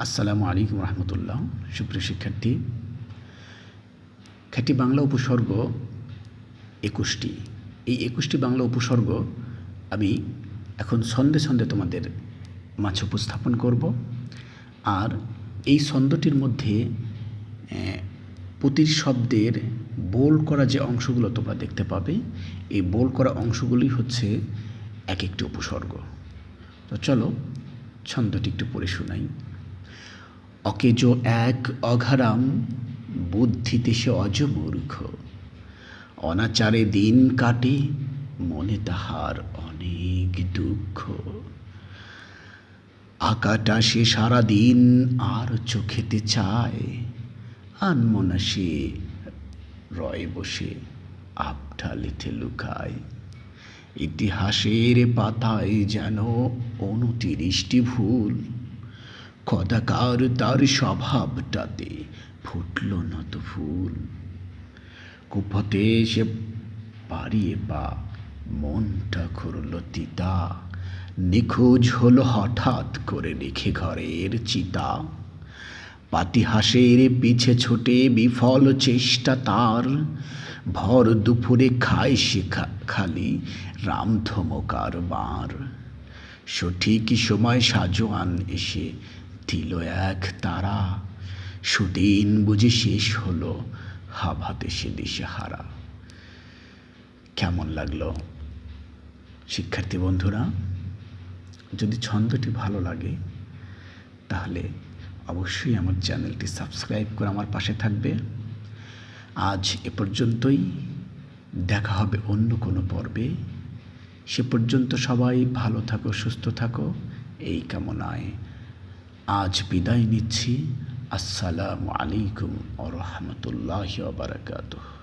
আসসালামু আলাইকুম রহমতুল্লাহ। সুপ্রিয় শিক্ষার্থী, খ্যাতি বাংলা উপসর্গ ২১টি। এই ২১টি বাংলা উপসর্গ আমি এখন ছন্দে ছন্দে তোমাদের মাঝে উপস্থাপন করব। আর এই ছন্দটির মধ্যে প্রতি শব্দের বোল্ড করা যে অংশগুলো তোমরা দেখতে পাবে, এই বোল্ড করা অংশগুলি হচ্ছে এক একটি উপসর্গ। তো চলো ছন্দটি একটু পড়ে শোনাই। অকেজ এক অঘারাম, বুদ্ধিতে সে অজমূর্খ, অনাচারে দিন কাটে, মনে তাহার অনেক দুঃখ। আঁকাটা সে সারাদিন আর চোখেতে চায়, আনমনা সে রয়ে বসে আবডালেতে লুকায়। ইতিহাসের পাতায় যেন ২৯টি ভুল, কদাকার তার স্বভাবটাতে ফুটল না তো ফুল। কুপথে সে পাড়িয়ে পা, মনটা করল তিতা, নিখোঁজ হলো হঠাৎ করে রেখে ঘরের চিতা। পাতিহাসের পিছে ছোটে বিফল চেষ্টা তার, ভর দুপুরে খায় সে খালি রামধমকার বার। সঠিক সময় সাজোয়ান এসে দিল এক তারা, সুদিন বুঝি শেষ হলো হাভাতে সে দিশেহারা। কেমন লাগলো শিক্ষার্থী বন্ধুরা? যদি ছন্দটি ভালো লাগে তাহলে অবশ্যই আমার চ্যানেলটি সাবস্ক্রাইব করে আমার পাশে থাকবে। আজ এ পর্যন্তই, দেখা হবে অন্য কোনো পর্বে। সে পর্যন্ত সবাই ভালো থাকো, সুস্থ থাকো, এই কামনায় আজ বিদায় নিচ্ছি। আসসালামু আলাইকুম ওয়া রাহমাতুল্লাহি ওয়া বারাকাতুহু।